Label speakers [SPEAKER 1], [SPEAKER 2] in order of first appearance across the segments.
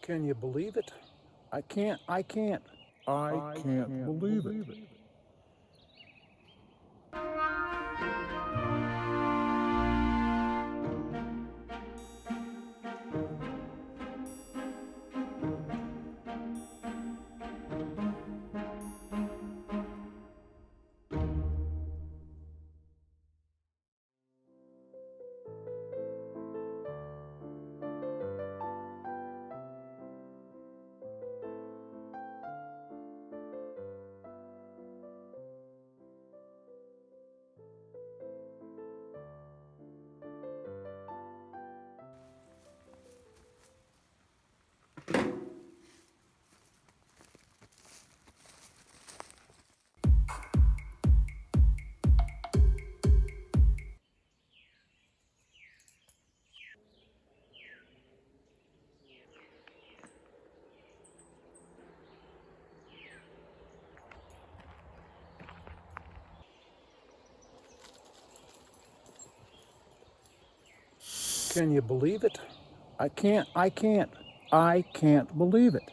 [SPEAKER 1] Can you believe it? I can't believe it. Can you believe it? I can't believe it.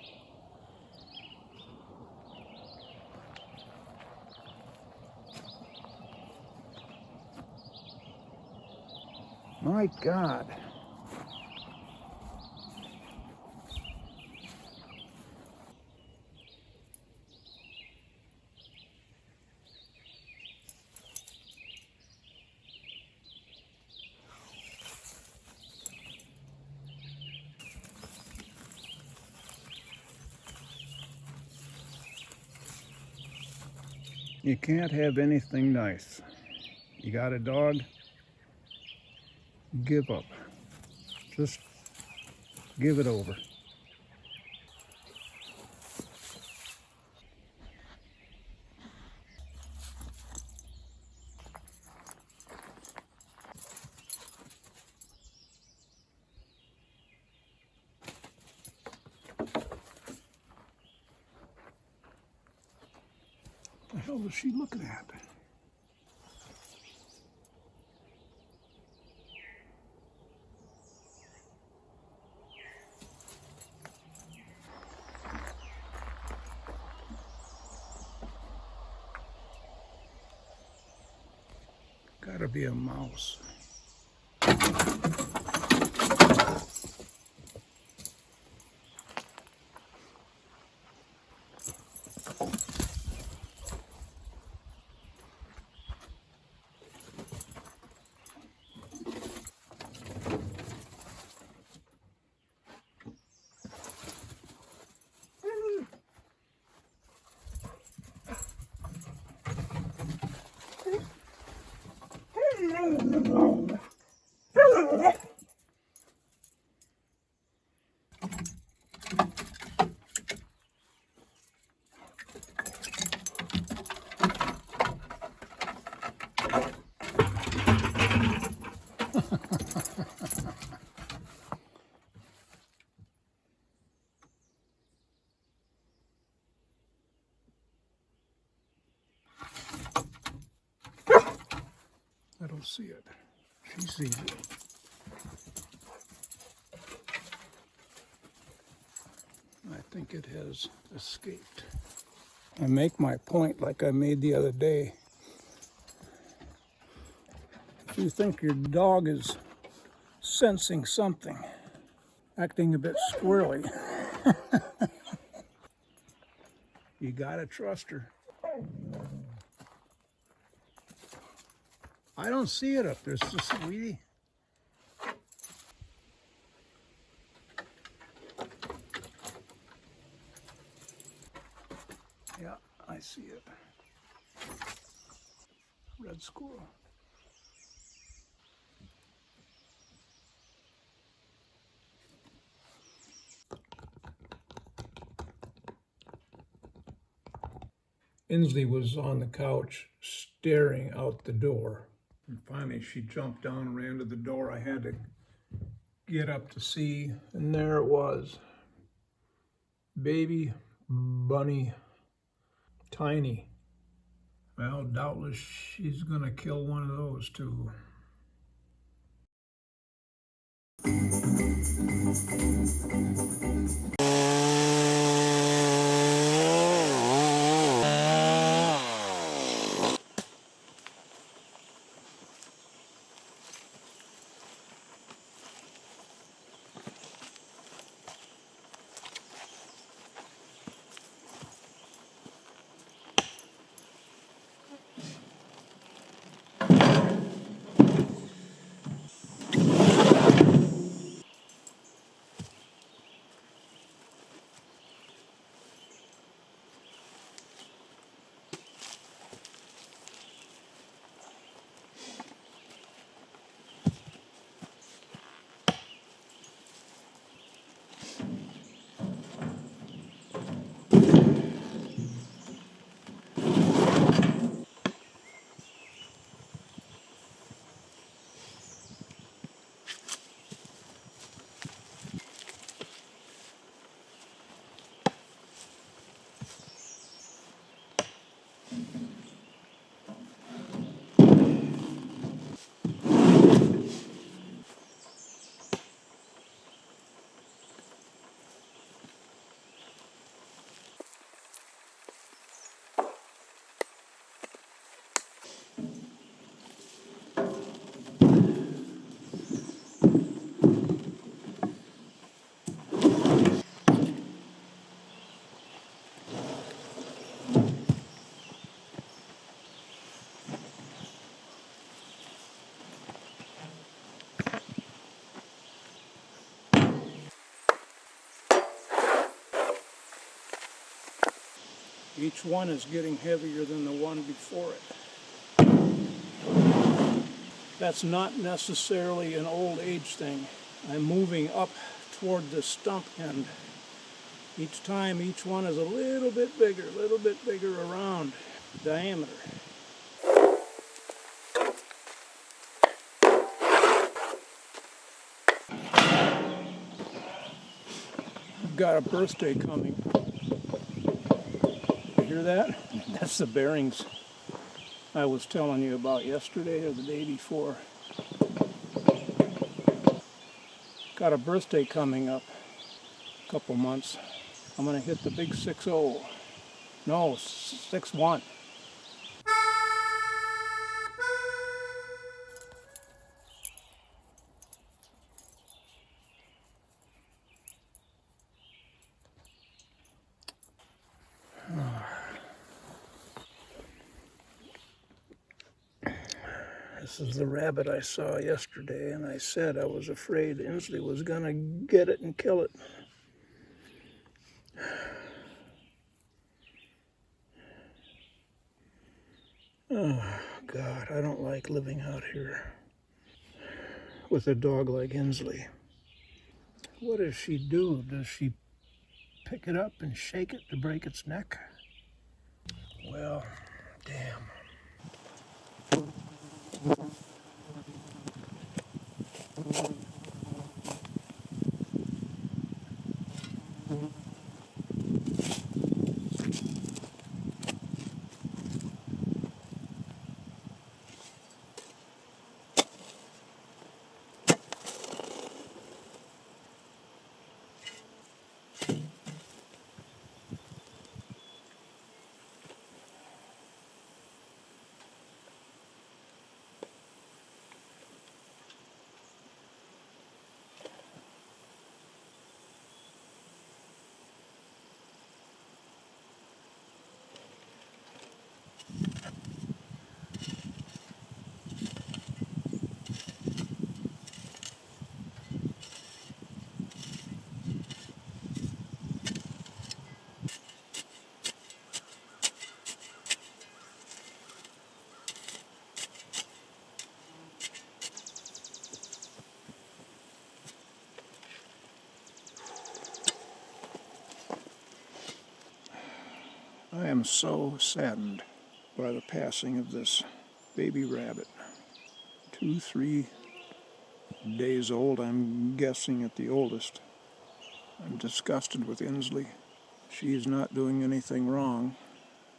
[SPEAKER 1] My God. You can't have anything nice. You got a dog? Give up. Just give it over. What the hell is she looking at? Gotta be a mouse. I don't see it. She sees it. I think it has escaped. I make my point like I made the other day. If you think your dog is sensing something, acting a bit squirrely, you gotta trust her. I don't see it up there, sweetie. Yeah, I see it. Red squirrel. Insley was on the couch staring out the door. And finally she jumped down and ran to the door. I had to get up to see, and there it was. Baby bunny, tiny. Well, doubtless she's gonna kill one of those too. Each one is getting heavier than the one before it. That's not necessarily an old age thing. I'm moving up toward the stump end. Each time, each one is a little bit bigger around diameter. I've got a birthday coming. You hear that? That's the bearings I was telling you about yesterday or the day before. Got a birthday coming up, a couple months. I'm gonna hit the big 6-0. No, 6-1. This is the rabbit I saw yesterday, and I said I was afraid Insley was gonna get it and kill it. Oh, God, I don't like living out here with a dog like Insley. What does she do? Does she pick it up and shake it to break its neck? Well, damn. I am so saddened by the passing of this baby rabbit. 2-3 days old, I'm guessing at the oldest. I'm disgusted with Insley. She is not doing anything wrong.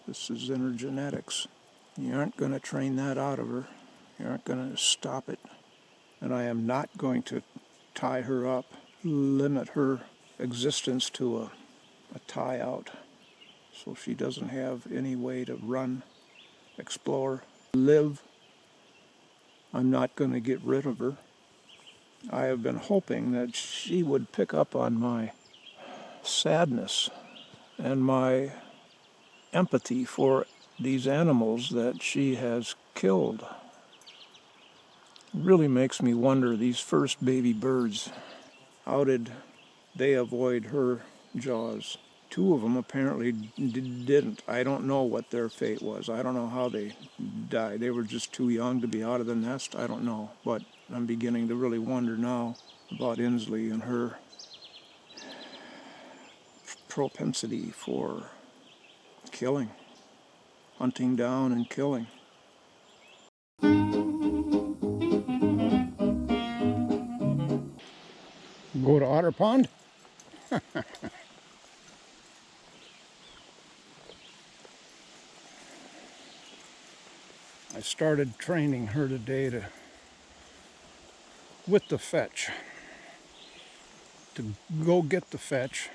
[SPEAKER 1] This is in her genetics. You aren't going to train that out of her. You aren't going to stop it. And I am not going to tie her up, limit her existence to a tie out, so she doesn't have any way to run, explore, live. I'm not going to get rid of her. I have been hoping that she would pick up on my sadness and my empathy for these animals that she has killed. It really makes me wonder, these first baby birds, how did they avoid her jaws? 2 of them apparently didn't. I don't know what their fate was. I don't know how they died. They were just too young to be out of the nest. I don't know. But I'm beginning to really wonder now about Insley and her propensity for killing, hunting down and killing. Go to Otter Pond? I started training her today with the fetch, to go get the fetch,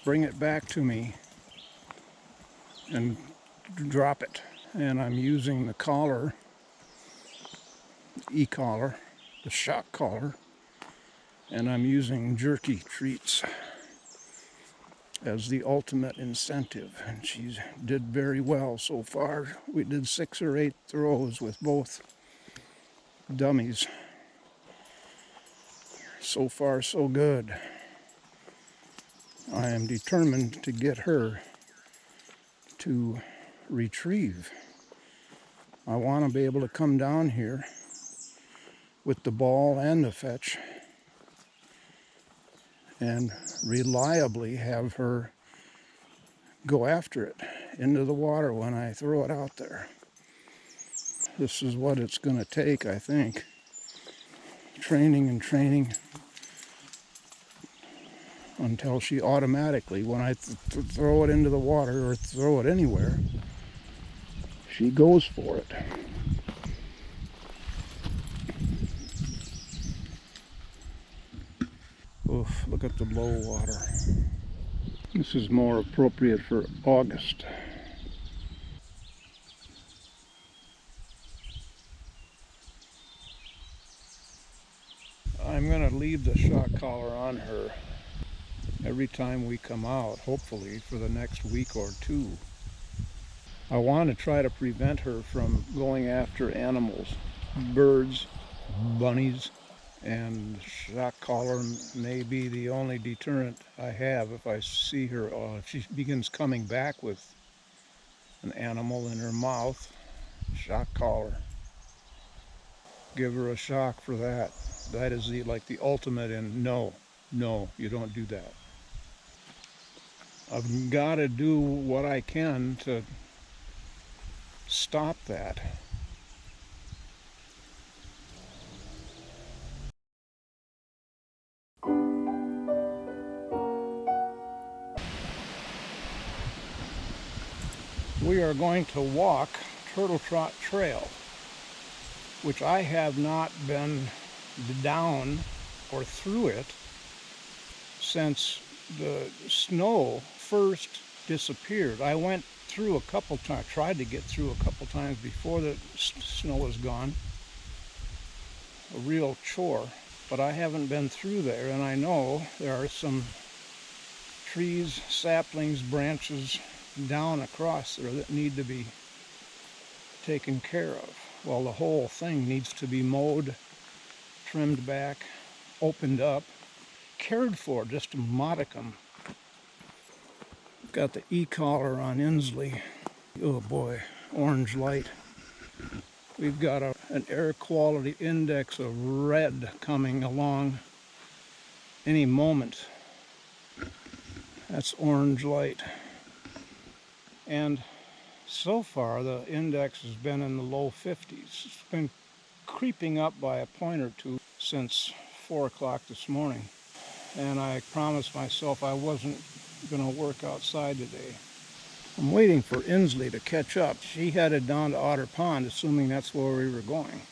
[SPEAKER 1] bring it back to me, and drop it. And I'm using the collar, e-collar, the shock collar, and I'm using jerky treats as the ultimate incentive, and she did very well so far. We did 6 or 8 throws with both dummies. So far, so good. I am determined to get her to retrieve. I want to be able to come down here with the ball and the fetch and reliably have her go after it into the water when I throw it out there. This is what it's going to take, I think. Training and training until she automatically, when I throw it into the water or throw it anywhere, she goes for it. Oof, look at the low water. This is more appropriate for August. I'm going to leave the shock collar on her every time we come out, hopefully for the next week or two. I want to try to prevent her from going after animals, birds, bunnies, and shock collar may be the only deterrent I have if I see her, if she begins coming back with an animal in her mouth, shock collar. Give her a shock for that. That is like the ultimate in no, you don't do that. I've got to do what I can to stop that. We are going to walk TROT Trail, which I have not been down or through it since the snow first disappeared. I went through a couple times, tried to get through a couple times before the snow was gone. A real chore, but I haven't been through there, and I know there are some trees, saplings, branches down across there that need to be taken care of. Well, the whole thing needs to be mowed, trimmed back, opened up, cared for, just a modicum. Got the e-collar on Insley. Oh boy, orange light. We've got an air quality index of red coming along any moment. That's orange light. And so far the index has been in the low 50s. It's been creeping up by a point or two since 4 o'clock this morning. And I promised myself I wasn't going to work outside today. I'm waiting for Insley to catch up. She headed down to Otter Pond, assuming that's where we were going.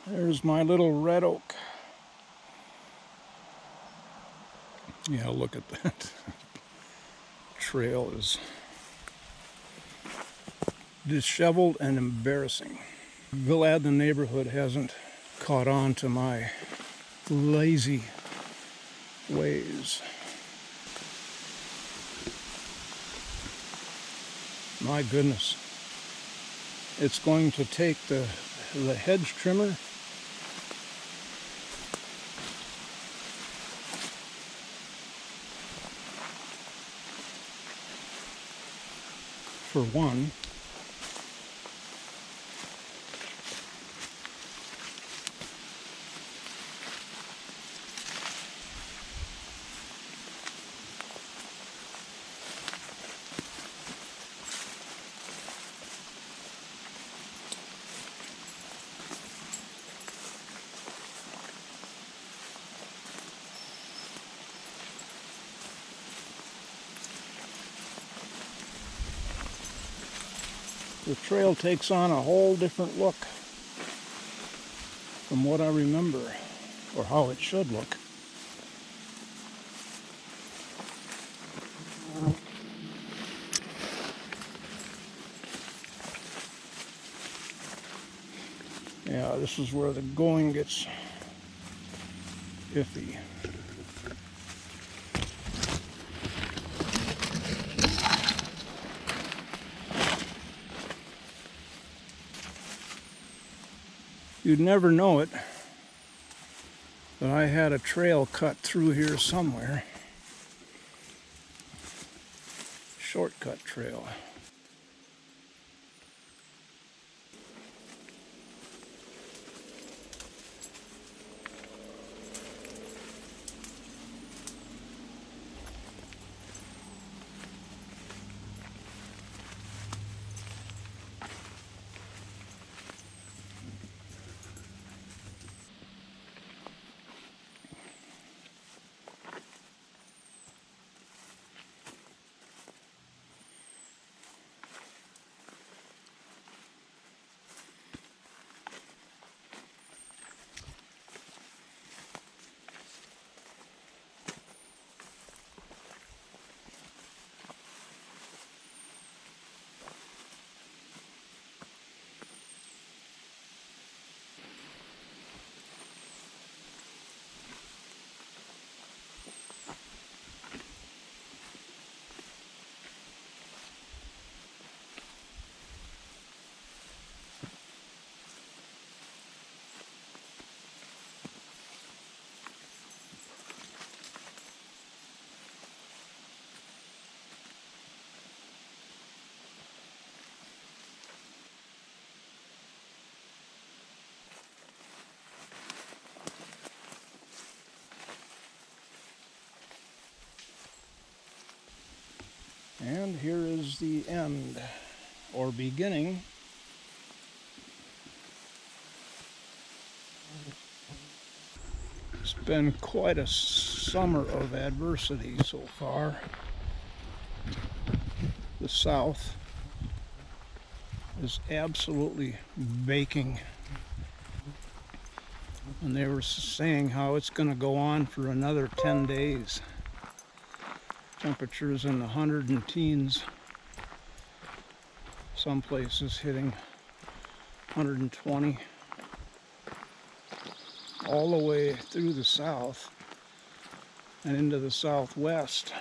[SPEAKER 1] There's my little red oak. Yeah, look at that. Trail is disheveled and embarrassing. Glad the neighborhood hasn't caught on to my lazy ways. My goodness. It's going to take the hedge trimmer for one. The trail takes on a whole different look from what I remember, or how it should look. Yeah, this is where the going gets iffy. You'd never know it, but I had a trail cut through here somewhere. Shortcut trail. And here is the end, or beginning. It's been quite a summer of adversity so far. The south is absolutely baking. And they were saying how it's going to go on for another 10 days. Temperatures in the 100 and teens. Some places hitting 120. All the way through the south and into the southwest.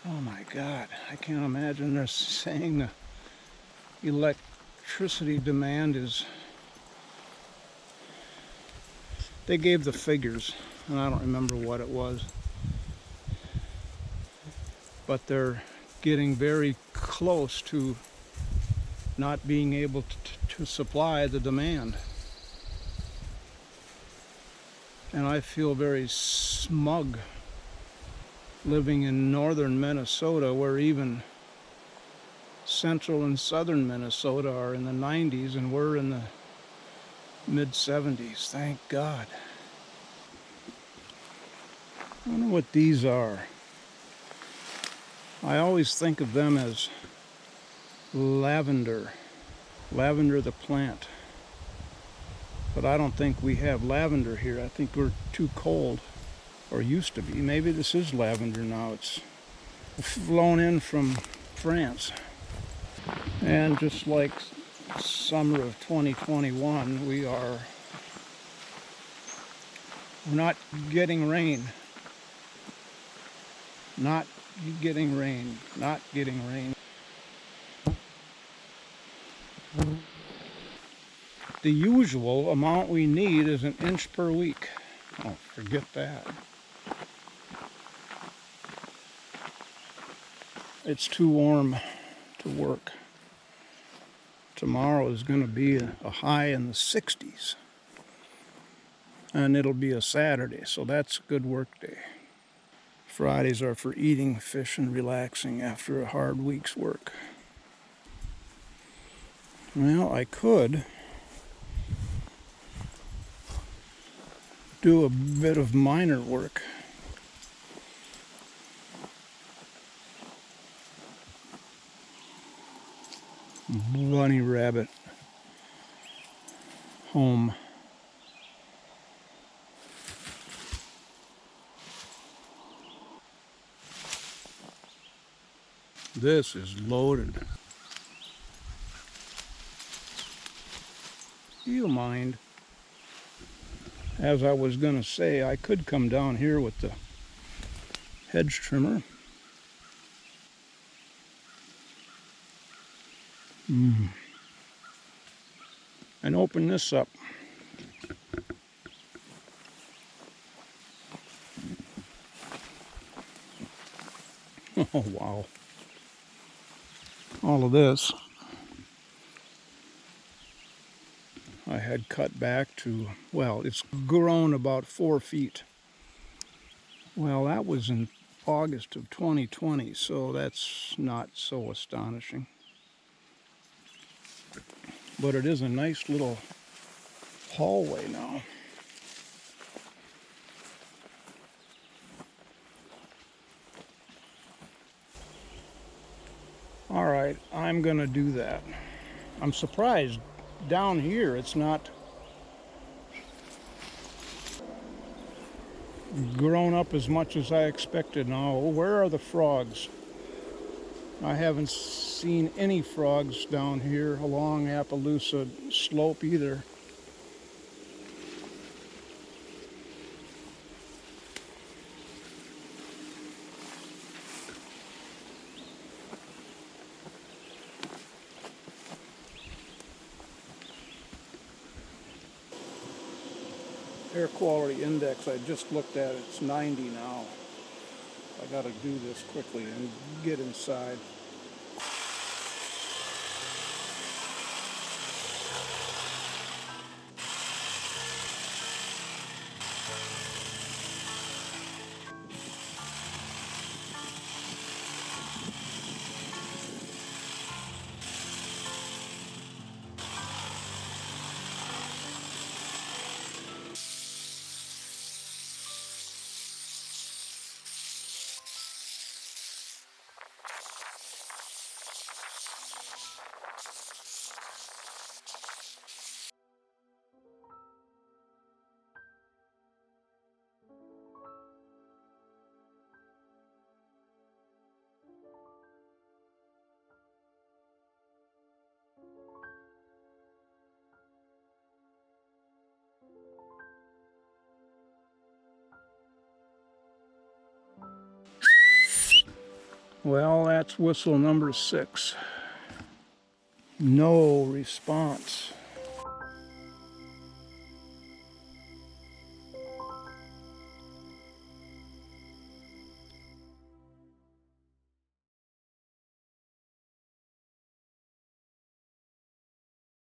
[SPEAKER 1] Oh my God, I can't imagine. They're saying the electricity demand is... They gave the figures, and I don't remember what it was. But they're getting very close to not being able to supply the demand. And I feel very smug living in northern Minnesota, where even central and southern Minnesota are in the 90s and we're in the mid-70s. Thank God. I wonder what these are. I always think of them as lavender. Lavender the plant. But I don't think we have lavender here. I think we're too cold. Or used to be. Maybe this is lavender now. It's flown in from France. And just like summer of 2021, we're not getting rain. Not getting rain. Not getting rain. The usual amount we need is 1 inch per week. Oh, forget that. It's too warm to work. Tomorrow is going to be a high in the 60s. And it'll be a Saturday, so that's a good work day. Fridays are for eating fish and relaxing after a hard week's work. Well, I could do a bit of minor work. Bunny rabbit home. This is loaded. Do you mind? As I was going to say, I could come down here with the hedge trimmer. and open this up. Oh, wow. All of this I had cut back to, well, it's grown about 4 feet. Well, that was in August of 2020, so that's not so astonishing. But it is a nice little hallway now. All right, I'm gonna do that. I'm surprised down here it's not grown up as much as I expected. Now, where are the frogs? I haven't seen any frogs down here along Appaloosa Slope either. Air quality index, I just looked at it, it's 90 now. I gotta do this quickly and get inside. Well, that's whistle number 6. No response.